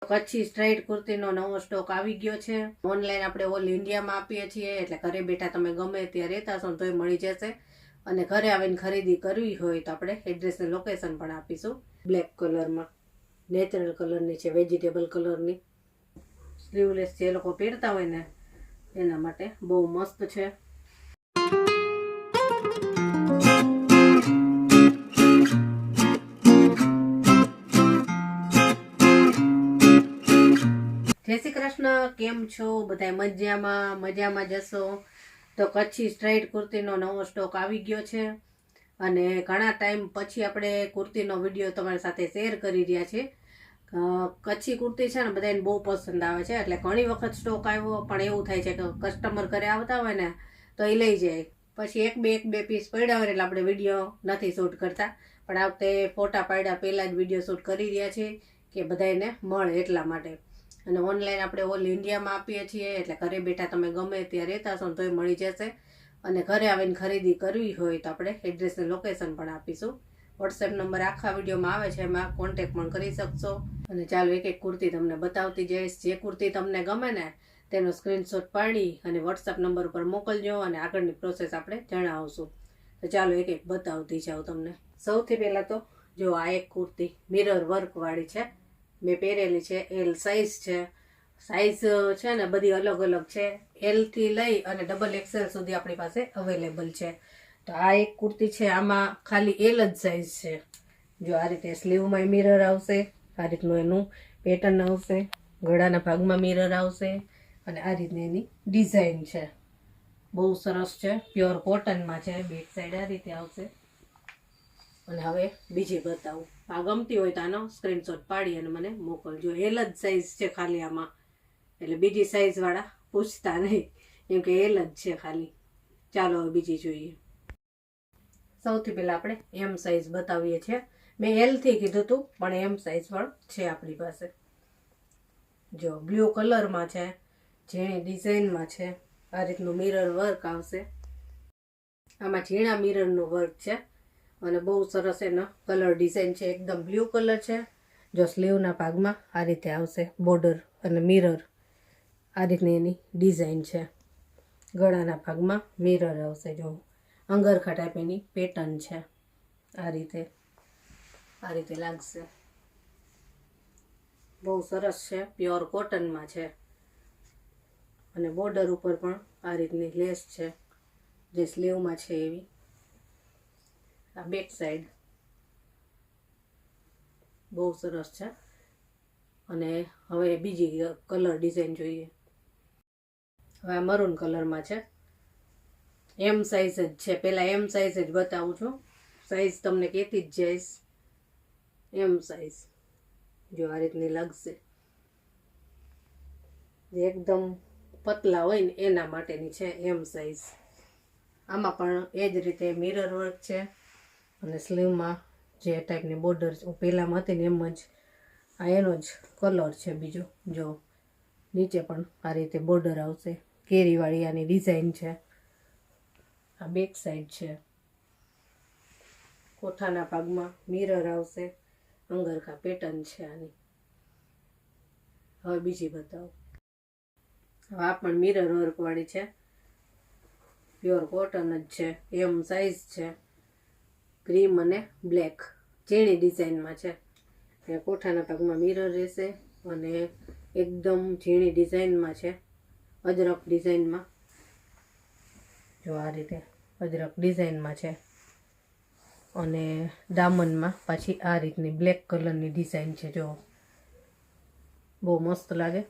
Kutchi straight કુર્તીનો નવો stock આવી ગયો છે. ઓનલાઈન આપણે ઓલ ઇન્ડિયામાં આપીએ છીએ, એટલે ઘરે બેઠા તમે ગમે ત્યાં રહેતા છો તોય મળી જશે. અને ઘરે આવીને ખરીદી કરવી હોય તો આપણે એડ્રેસ ને લોકેશન પણ આપીશું. બ્લેક કલરમાં નેચરલ કલરની છે, વેજીટેબલ કલરની. સ્લીવલેસ જે લોકો પહેરતા હોય ને એના માટે બહુ મસ્ત છે. જય શ્રી કૃષ્ણ, કેમ છો બધા? મજામાં જશો. તો કચ્છી સ્ટ્રાઇટ કુર્તીનો નવો સ્ટોક આવી ગયો છે અને ઘણા ટાઈમ પછી આપણે કુર્તીનો વિડીયો તમારી સાથે શેર કરી રહ્યા છીએ. કચ્છી કુર્તી છે ને બધાને બહુ પસંદ આવે છે, એટલે ઘણી વખત સ્ટોક આવ્યો પણ એવું થાય છે કે કસ્ટમર ઘરે આવતા હોય ને તો એ લઈ જાય, પછી એક બે પીસ પડ્યા હોય એટલે આપણે વિડીયો નથી શૂટ કરતા. પણ આ વખતે ફોટા પાડ્યા પહેલાં જ વિડીયો શૂટ કરી રહ્યા છીએ કે બધાને મળે એટલા માટે. અને ઓનલાઈન આપણે ઓલ ઇન્ડિયામાં આપીએ છીએ, એટલે ઘરે બેઠા તમે ગમે ત્યાં રહેતા છો તોય મળી જશે. અને ઘરે આવીને ખરીદી કરવી હોય તો આપણે એડ્રેસ ને લોકેશન પણ આપીશું. વોટ્સએપ નંબર આખા વિડીયોમાં આવે છે, એમાં કોન્ટેક્ટ પણ કરી શકશો. અને ચાલો એક એક કુર્તી તમને બતાવતી જઈશ. જે કુર્તી તમને ગમે ને તેનો સ્ક્રીનશોટ પાડી અને વોટ્સએપ નંબર ઉપર મોકલજો અને આગળની પ્રોસેસ આપણે જણાવશું. તો ચાલો એક એક બતાવતી જાઉં તમને. સૌથી પહેલાં તો જો આ એક કુર્તી મિરર વર્કવાળી છે, મેં પહેરેલી છે. એલ સાઇઝ છે. સાઇઝ છે ને બધી અલગ અલગ છે. એલથી લઈ અને ડબલ એક્સેલ સુધી આપણી પાસે અવેલેબલ છે. તો આ એક કુર્તી છે, આમાં ખાલી એલ જ સાઇઝ છે. જો આ રીતે સ્લીવમાં મિરર આવશે, આ રીતનું એનું પેટર્ન આવશે, ગળાના ભાગમાં મિરર આવશે અને આ રીતની એની ડિઝાઇન છે. બહુ સરસ છે, પ્યોર કોટનમાં છે. બેક સાઈડ આ રીતે આવશે. અને હવે બીજી બતાવું. આ ગમતી હોય તો આનો સ્ક્રીનશોટ પાડી અને મને મોકલજો. એલ જ સાઇઝ છે ખાલી આમાં, એટલે બીજી સાઇઝવાળા પૂછતા નહીં, કેમ કે એલ જ છે ખાલી. ચાલો હવે બીજી જોઈએ. સૌથી પહેલાં આપણે એમ સાઇઝ બતાવીએ છીએ. મેં એલથી કીધું હતું પણ એમ સાઇઝ પણ છે આપણી પાસે. જો બ્લુ કલરમાં છે, ઝીણી ડિઝાઇનમાં છે. આ રીતનું મિરર વર્ક આવશે. આમાં ઝીણા મિરરનું વર્ક છે અને બહુ સરસ એનો કલર ડિઝાઇન છે. એકદમ બ્લુ કલર છે. જો સ્લીવના ભાગમાં આ રીતે આવશે બોર્ડર અને મિરર, આ રીતની એની ડિઝાઇન છે. ગળાના ભાગમાં મિરર આવશે. જો અંગરખા ટાઈપ એની પેટર્ન છે. આ રીતે લાગશે. બહુ સરસ છે, પ્યોર કોટનમાં છે. અને બોર્ડર ઉપર પણ આ રીતની લેસ છે, જે સ્લીવમાં છે એવી. આ બેક સાઈડ બહુ સરસ છે. અને હવે બીજી કલર ડિઝાઇન જોઈએ. હવે આ મરૂન કલરમાં છે. એમ સાઇઝ જ છે. પહેલાં એમ સાઇઝ જ બતાવું છું, સાઇઝ તમને કહેતી જ જઈશ. એમ સાઇઝ જો આ રીતની લાગશે. જે એકદમ પતલા હોય ને એના માટેની છે એમ સાઇઝ. આમાં પણ એ જ રીતે મિરર વર્ક છે અને સ્લીવમાં જે ટાઈપની બોર્ડર પહેલાંમાં હતી ને એમ જ આ એનો જ કલર છે બીજો. જો નીચે પણ આ રીતે બોર્ડર આવશે, કેરીવાળી આની ડિઝાઇન છે. આ બેક સાઈડ છે. કોઠાના ભાગમાં મિરર આવશે, અંગરખા પેટર્ન છે આની. હવે બીજી બતાવો. હવે આ પણ મિરર વર્કવાળી છે, પ્યોર કોટન જ છે. એમ સાઇઝ છે. ક્રીમ અને બ્લેક ઝીણી ડિઝાઇનમાં છે. કોઠાના ભાગમાં મિરર રહેશે અને એકદમ ઝીણી ડિઝાઇનમાં છે, અજરક ડિઝાઇનમાં. જો આ રીતે અજરક ડિઝાઇનમાં છે. અને દામનમાં પાછી આ રીતની બ્લેક કલરની ડિઝાઇન છે. જો બહુ મસ્ત લાગે.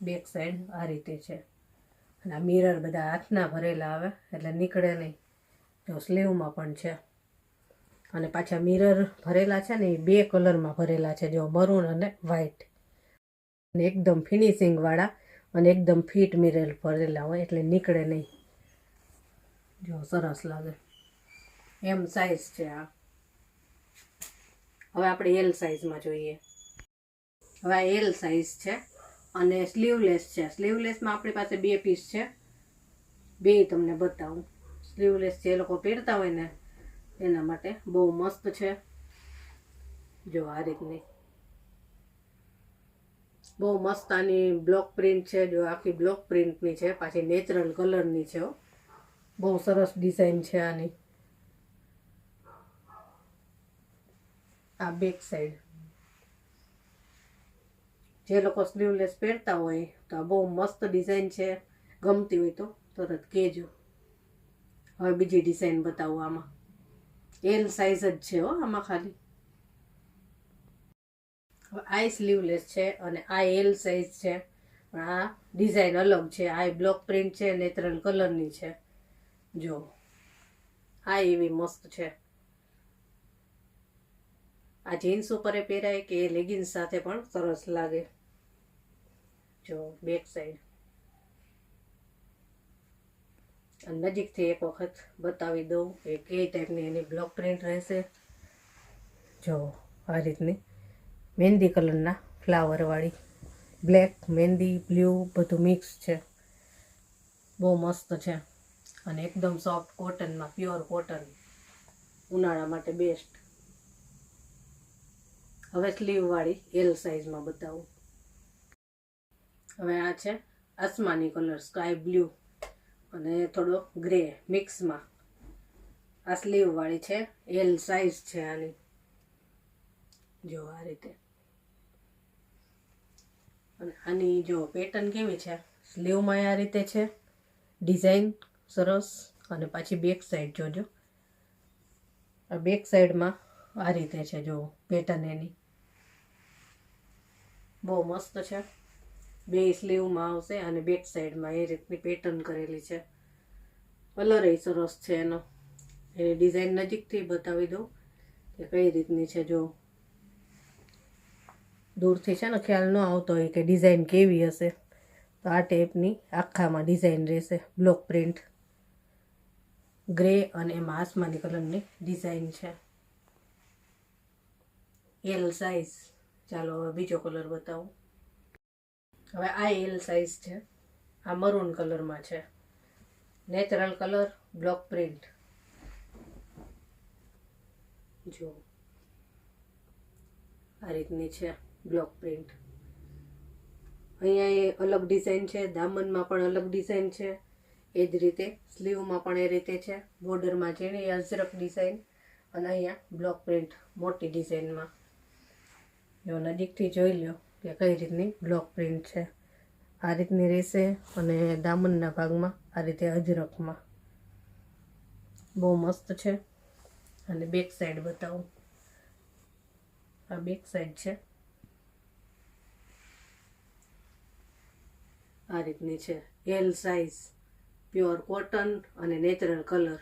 બેક સાઈડ આ રીતે છે. અને આ મિરર બધા હાથના ભરેલા આવે એટલે નીકળે નહીં. જો સ્લીવમાં પણ છે. અને પાછા મિરર ભરેલા છે ને એ બે કલરમાં ભરેલા છે. જો મરૂન અને વ્હાઈટ. અને એકદમ ફિનિશિંગવાળા અને એકદમ ફિટ મિરર ભરેલા હોય એટલે નીકળે નહીં. જો સરસ લાગે. એમ સાઇઝ છે આ. હવે આપણે એલ સાઇઝમાં જોઈએ. હવે આ એલ સાઇઝ છે અને સ્લીવલેસ છે. સ્લીવલેસમાં આપણી પાસે બે પીસ છે, બે તમને બતાવું. સ્લીવલેસ જે લોકો પહેરતા હોય ને એના માટે બહુ મસ્ત છે. જો આ રીતની બહુ મસ્ત આની બ્લોક પ્રિન્ટ છે, જો આખી બ્લોક પ્રિન્ટની છે, પાછી નેચરલ કલરની છે. બહુ સરસ ડિઝાઇન છે આની. આ બેક સાઈડ, જે લોકો સ્લીવલેસ પહેરતા હોય તો આ બહુ મસ્ત ડિઝાઇન છે. ગમતી હોય તો તરત કહેજો. હવે બીજી ડિઝાઇન બતાવું. આમાં એલ સાઇઝ જ છે આમાં ખાલી. આ સ્લીવલેસ છે અને આ એલ સાઇઝ છે, પણ આ ડિઝાઇન અલગ છે. આ બ્લોક પ્રિન્ટ છે, નેચરલ કલરની છે. જો આ એવી મસ્ત છે. આ જીન્સ ઉપર પહેરાય કે લેગિન્સ સાથે પણ સરસ લાગે. જો બેક સાઈડ નજીકથી એક વખત બતાવી દઉં કે કઈ ટાઈપની એની બ્લોક પ્રિન્ટ રહેશે. જો આ રીતની મહેંદી કલરના ફ્લાવરવાળી, બ્લેક, મહેંદી, બ્લુ બધું મિક્સ છે. બહુ મસ્ત છે અને એકદમ સોફ્ટ કોટનમાં, પ્યોર કોટન, ઉનાળા માટે બેસ્ટ. હવે સ્લીવવાળી એલ સાઇઝમાં બતાવું. હવે આ છે આસમાની કલર, સ્કાય બ્લુ અને થોડો ગ્રે મિક્સમાં. આ સ્લીવવાળી છે, એલ સાઇઝ છે આની. જો આ રીતે. અને આની જો પેટર્ન કેવી છે, સ્લીવમાં આ રીતે છે ડિઝાઇન સરસ. અને પાછી બેક સાઈડ જોજો, આ બેક સાઈડમાં આ રીતે છે. જો પેટર્ન એની બહુ મસ્ત છે. બે સ્લીવમાં આવશે અને બેક સાઈડમાં એ રીતની પેટર્ન કરેલી છે. કલર એ સરસ છે એનો. એની ડિઝાઇન નજીકથી બતાવી દઉં કે કઈ રીતની છે. જો દૂરથી છે ને ખ્યાલ ન આવતો હોય કે ડિઝાઇન કેવી હશે, તો આ ટાઈપની આખામાં ડિઝાઇન રહેશે. બ્લોક પ્રિન્ટ ગ્રે અને એમાં આસમાની કલરની ડિઝાઇન છે. L size. ચાલો હવે બીજો કલર બતાવું. હવે આ એલ સાઇઝ છે. આ મરૂન કલરમાં છે, નેચરલ કલર, બ્લોક પ્રિન્ટ. જો આ રીતની છે બ્લોક પ્રિન્ટ. અહીંયા એ અલગ ડિઝાઇન છે, દામનમાં પણ અલગ ડિઝાઇન છે. એ જ રીતે સ્લીવમાં પણ એ રીતે છે. બોર્ડરમાં ઝીણી અજરક ડિઝાઇન અને અહીંયા બ્લોક પ્રિન્ટ મોટી ડિઝાઇનમાં. જો નજીકથી જોઈ લો કે કઈ રીતની બ્લોક પ્રિન્ટ છે. આ રીતની રહેશે અને દામનના ભાગમાં આ રીતે અજરકમાં. બહુ મસ્ત છે. અને બેક સાઈડ બતાવું. આ બેક સાઈડ છે, આ રીતની છે. એલ સાઇઝ, પ્યોર કોટન અને નેચરલ કલર.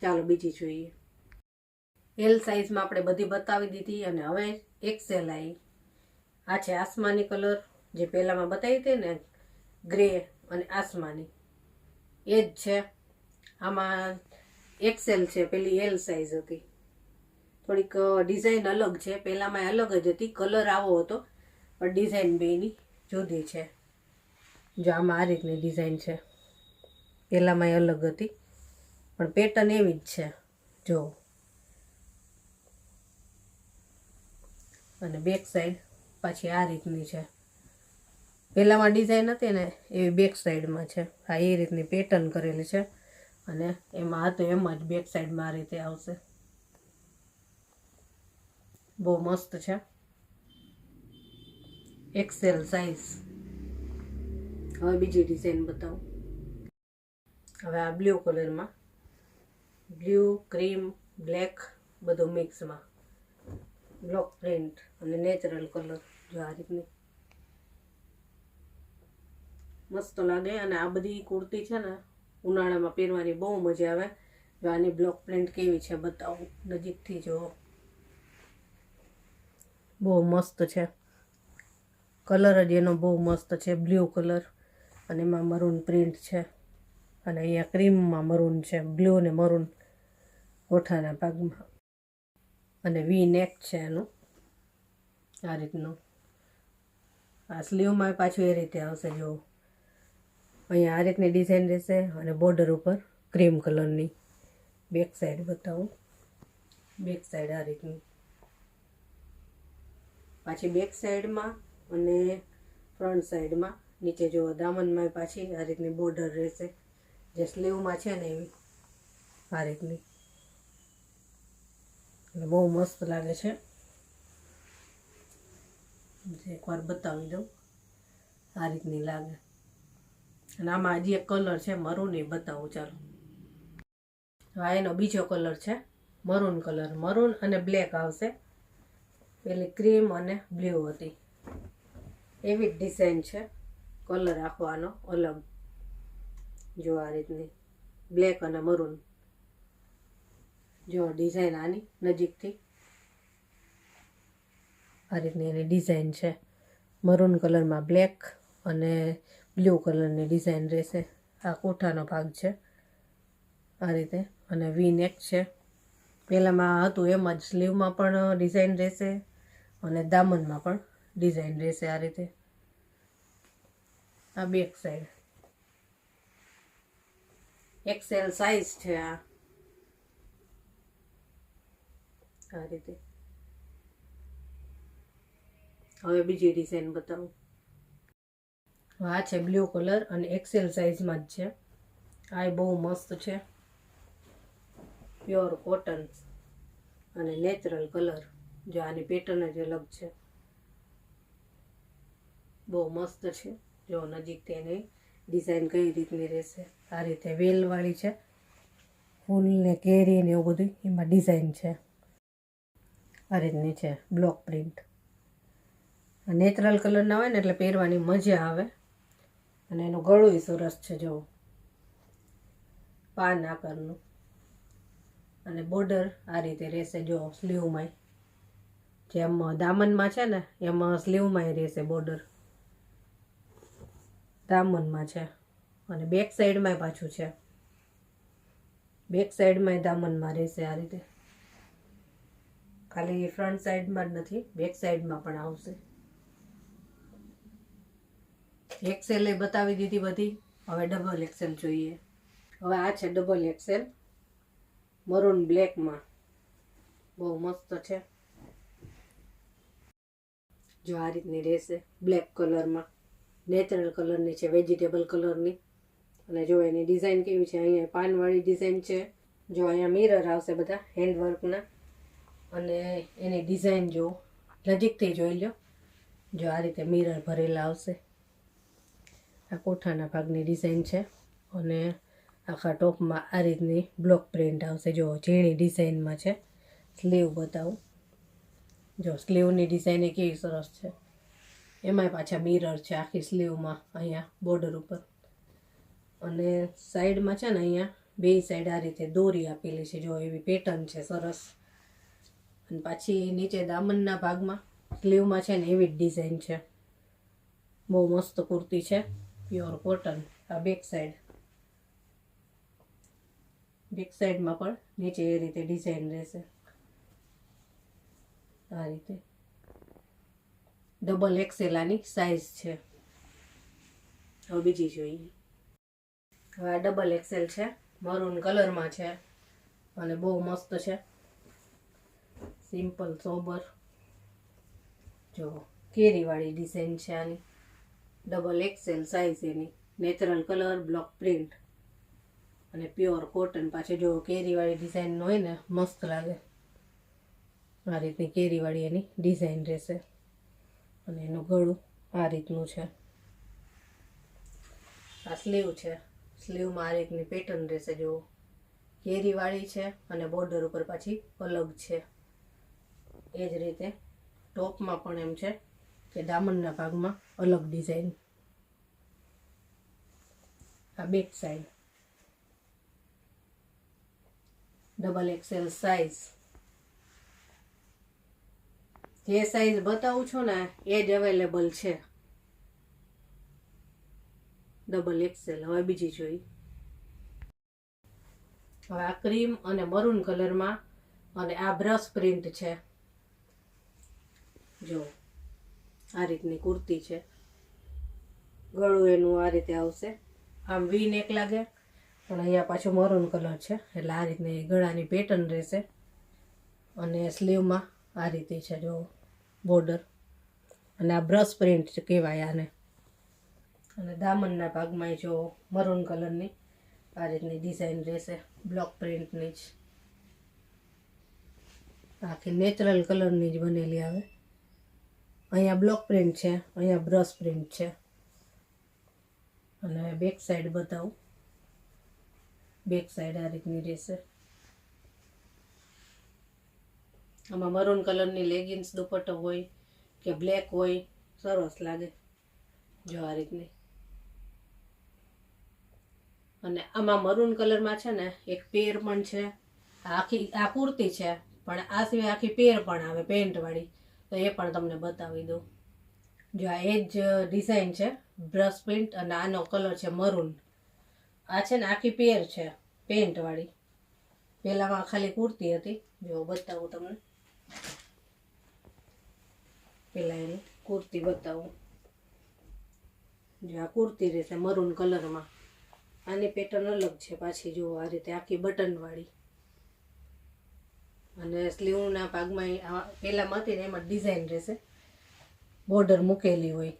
ચાલો બીજી જોઈએ. એલ સાઇઝમાં આપણે બધી બતાવી દીધી અને હવે એક્સેલ આવી. આ છે આસમાની કલર, જે પહેલામાં બતાવી હતી ને, ગ્રે અને આસમાની એ જ છે. આમાં એક્સેલ છે, પેલી એલ સાઇઝ હતી. થોડીક ડિઝાઇન અલગ છે. પહેલામાં અલગ જ હતી, કલર આવો હતો, પણ ડિઝાઇન બેની જુદી છે. જો આમાં આ રીતની ડિઝાઇન છે. પહેલામાં અલગ હતી પણ પેટર્ન એવી જ છે. જો અને બેક સાઈડ પાછી આ રીતની છે. પહેલામાં ડિઝાઇન હતી ને એવી બેક સાઈડમાં છે. આ એ રીતની પેટર્ન કરેલી છે અને એમાં હતું એમ જ બેક સાઈડમાં આ રીતે આવશે. બહુ મસ્ત છે. XL size. હવે બીજી ડિઝાઇન બતાવું. હવે આ બ્લુ કલરમાં, બ્લુ, ક્રીમ, બ્લેક બધું મિક્સમાં, બ્લોક પ્રિન્ટ અને નેચરલ કલર. જો આ રીતની મસ્ત લાગે. અને આ બધી કુર્તી છે ને ઉનાળામાં પહેરવાની બહુ મજા આવે. જો આની બ્લોક પ્રિન્ટ કેવી છે બતાવું નજીકથી. જો બહુ મસ્ત છે. કલર જ એનો બહુ મસ્ત છે, બ્લુ કલર અને એમાં મરૂન પ્રિન્ટ છે. અને અહીંયા ક્રીમમાં મરૂન છે, બ્લુ અને મરૂન ગોઠાના ભાગમાં. અને વી નેક છે એનું, આ રીતનું. આ સ્લીવમાં પાછું એ રીતે આવશે. જો અહીંયા આ રીતની ડિઝાઇન રહેશે અને બોર્ડર ઉપર ક્રીમ કલરની. બેક સાઈડ બતાવું. બેક સાઈડ આ રીતની. પાછી બેક સાઈડમાં અને ફ્રન્ટ સાઈડમાં. નીચે જો દામનમાં પાછી આ રીતની બોર્ડર રહેશે, જે સ્લીવમાં છે ને એવી આ રીતની. એટલે બહુ મસ્ત લાગે છે. એકવાર બતાવી દઉં, આ રીતની લાગે. અને આમાં હજી એક કલર છે મરૂન, એ બતાવું ચાલો. આ એનો બીજો કલર છે મરૂન કલર. મરૂન અને બ્લેક આવશે. પેલી ક્રીમ અને બ્લુ હતી, એવી જ ડિઝાઇન છે. કલર આખો આનો અલગ. જો આ રીતની બ્લેક અને મરૂન. જો ડિઝાઇન આની નજીકથી આ રીતની એની ડિઝાઇન છે. મરૂન કલરમાં બ્લેક અને બ્લુ કલરની ડિઝાઇન રહેશે. આ કોઠાનો ભાગ છે આ રીતે. અને વી નેક છે. પહેલાંમાં હતું એમ જ, સ્લીવમાં પણ ડિઝાઇન રહેશે અને દામનમાં પણ ડિઝાઇન રહેશે આ રીતે. આ બેક સાઈડ એક્સેલ સાઈઝ છે આ રીતે. હવે બીજી ડિઝાઇન બતાવું. આ છે બ્લુ કલર અને એક્સેલ સાઈઝમાં જ છે. આ બહુ મસ્ત છે. પ્યોર કોટન અને નેચરલ કલર. જો આની પેટર્ન જ અલગ છે, બહુ મસ્ત છે. જો નજીકથી એની ડિઝાઇન કઈ રીતની રહેશે. આ રીતે વેલવાળી છે, ફૂલ ને કેરી ને એવું બધું એમાં ડિઝાઇન છે. આ રીતની છે બ્લોક પ્રિન્ટ. નેચરલ કલરના હોય ને એટલે પહેરવાની મજા આવે. અને એનું ગળું સરસ છે, જો પાન આકારનું. અને બોર્ડર આ રીતે રહેશે. જો સ્લીવમાં જેમ દામનમાં છે ને એમાં સ્લીવમાં રહેશે બોર્ડર. દામનમાં છે અને બેક સાઈડમાં પાછું છે. બેક સાઈડમાં દામનમાં રહેશે આ રીતે. ખાલી ફ્રન્ટ સાઈડમાં જ નથી, બેક સાઈડમાં પણ આવશે. એક્સેલ એ બતાવી દીધી બધી. હવે ડબલ એક્સેલ જોઈએ. હવે આ છે ડબલ એક્સેલ મરૂન બ્લેકમાં. બહુ મસ્ત છે. જો આ રીતની રહેશે બ્લેક કલરમાં. નેચરલ કલરની છે, વેજીટેબલ કલરની. અને જો એની ડિઝાઇન કેવી છે, અહીંયા પાનવાળી ડિઝાઇન છે. જો અહીંયા મિરર આવશે બધા હેન્ડવર્કના. અને એની ડિઝાઇન જો નજીકથી જોઈ લો. જો આ રીતે મિરર ભરેલા આવશે. આ કોઠાના ભાગની ડિઝાઇન છે. અને આખા ટોપમાં આ રીતની બ્લોક પ્રિન્ટ આવશે. જો ઝીણી ડિઝાઇનમાં છે. સ્લીવ બતાવું. જો સ્લીવની ડિઝાઇન એ કેવી સરસ છે. એમાંય પાછા મિરર છે આખી સ્લીવમાં, અહીંયા બોર્ડર ઉપર. અને સાઈડમાં છે ને અહીંયા બે સાઈડ આ રીતે દોરી આપેલી છે. જો એવી પેટર્ન છે સરસ. અને પાછી નીચે દામનના ભાગમાં સ્લીવમાં છે ને એવી જ ડિઝાઇન છે. બહુ મસ્ત કુર્તી છે, પ્યોર કોટન. આ બેક સાઈડ. બેક સાઈડમાં પણ નીચે એ રીતે ડિઝાઇન રહેશે આ રીતે. ડબલ એક્સેલ આની સાઈઝ છે. હવે બીજી જોઈએ. હવે આ ડબલ એક્સેલ છે, મરૂન કલરમાં છે અને બહુ મસ્ત છે. Simple sober. જો કેરીવાળી ડિઝાઇન છે આની. ડબલ એક્સેલ સાઈઝ એની. નેચરલ કલર, બ્લોક પ્રિન્ટ અને પ્યોર કોટન. પાછી જો કેરીવાળી ડિઝાઇન હોય ને મસ્ત લાગે. આ રીતની કેરીવાળી એની ડિઝાઇન રહેશે. અને એનું ગળું આ રીતનું છે. આ સ્લીવ છે. સ્લીવમાં આ રીતની પેટર્ન રહેશે. જો કેરીવાળી છે અને બોર્ડર ઉપર પાછી અલગ છે. એ જ રીતે ટોપમાં પણ એમ છે કે દામનના ભાગમાં અલગ ડિઝાઇન. આ back side. Double XL size. જે સાઈઝ બતાવું છું ને એ જ અવેલેબલ છે. Double XL. હવે બીજી જોઈ. હવે આ ક્રીમ અને મરૂન કલરમાં અને આ બ્રશ પ્રિન્ટ છે. જો આ રીતની કુર્તી છે. ગળું એનું આ રીતે આવશે. આમ વી નેક લાગે પણ અહીંયા પાછું મરૂન કલર છે એટલે આ રીતની ગળાની પેટર્ન રહેશે. અને સ્લીવમાં આ રીતે છે જો બોર્ડર. અને આ બ્રશ પ્રિન્ટ કહેવાય આને. અને દામનના ભાગમાં જો મરૂન કલરની આ રીતની ડિઝાઇન રહેશે, બ્લોક પ્રિન્ટની જ, આખી નેચરલ કલરની જ બનેલી આવે. અહીંયા બ્લોક પ્રિન્ટ છે, અહીંયા બ્રશ પ્રિન્ટ છે. અને બેક સાઈડ બતાવું, બેક સાઈડ આ રીતની રહેશે. આમાં મરૂન કલરની લેગિન્સ દુપટ્ટો હોય કે બ્લેક હોય, સરસ લાગે જો આ રીતની. અને આમાં મરૂન કલરમાં છે ને એક પેર પણ છે. આ કુર્તી છે, પણ આ સિવાય આખી પેર પણ આવે પેન્ટવાળી, તો એ પણ તમને બતાવી દઉં. જો આ એ જ ડિઝાઇન છે, બ્રશ પ્રિન્ટ, અને આનો કલર છે મરૂન. આ છે ને આખી પેર છે પેન્ટવાળી. પહેલામાં ખાલી કુર્તી હતી, જો બતાવું તમને. પહેલાં એની કુર્તી બતાવું. જો આ કુર્તી રહેશે મરૂન કલરમાં. આની પેટર્ન અલગ છે પાછી, જુઓ આ રીતે આખી બટનવાળી. અને સ્લીવના ભાગમાં પહેલાંમાં હતી ને એમાં ડિઝાઇન રહેશે, બોર્ડર મૂકેલી હોય,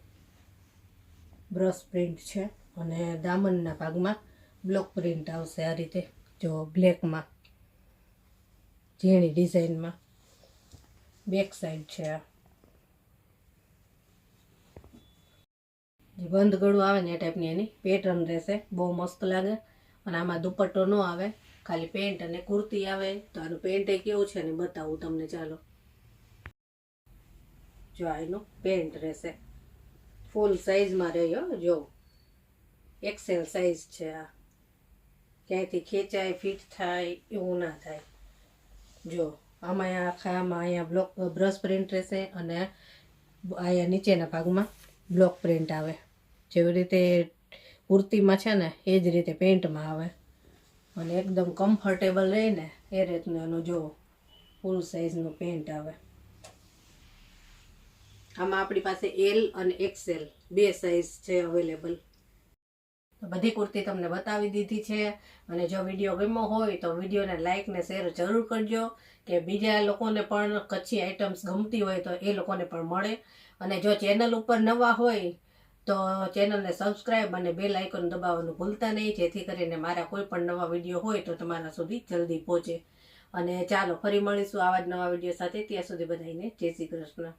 બ્રશ પ્રિન્ટ છે. અને દામનના ભાગમાં બ્લોક પ્રિન્ટ આવશે આ રીતે, જો બ્લેકમાં ઝીણી ડિઝાઇનમાં. બેક સાઈડ છે આ, જે બંધ ગળું આવે ને એ ટાઈપની એની પેટર્ન રહેશે, બહુ મસ્ત લાગે. અને આમાં દુપટ્ટો ન આવે, ખાલી પેન્ટ અને કુર્તી આવે. તો આનું પેન્ટ એ કેવું છે ને બતાવું તમને, ચાલો. જો આ એનું પેન્ટ રહેશે, ફૂલ સાઈઝમાં રહ્યો, જો એક્સેલ સાઈઝ છે આ. ક્યાંયથી ખેંચાય ફિટ થાય એવું ના થાય. જો આમાં અહીંયા બ્લોક બ્રશ પ્રિન્ટ રહેશે, અને અહીંયા નીચેના ભાગમાં બ્લોક પ્રિન્ટ આવે. જેવી રીતે કુર્તીમાં છે ને એ જ રીતે પેન્ટમાં આવે. અને એકદમ કમ્ફર્ટેબલ રહીને એ રીતનું એનું જો ફૂલ સાઈઝનું પેન્ટ આવે. આમાં આપણી પાસે એલ અને એક્સેલ બે સાઈઝ છે અવેલેબલ. તો બધી કુર્તી તમને બતાવી દીધી છે. અને જો વિડીયો ગમ્યો હોય તો વિડીયોને લાઇક ને શેર જરૂર કરજો, કે બીજા લોકોને પણ કચ્છી આઇટમ્સ ગમતી હોય તો એ લોકોને પણ મળે. અને જો ચેનલ ઉપર નવા હોય તો ચેનલને સબસ્ક્રાઈબ અને બેલ આઇકોન દબાવવાનું ભૂલતા નહીં, જેથી કરીને મારા કોઈ પણ નવા વિડીયો હોય તો તમારા સુધી જલ્દી પહોંચે. અને ચાલો ફરી મળીશું આવા જ નવા વિડીયો સાથે. ત્યાં સુધી બધાને જય શ્રી કૃષ્ણ.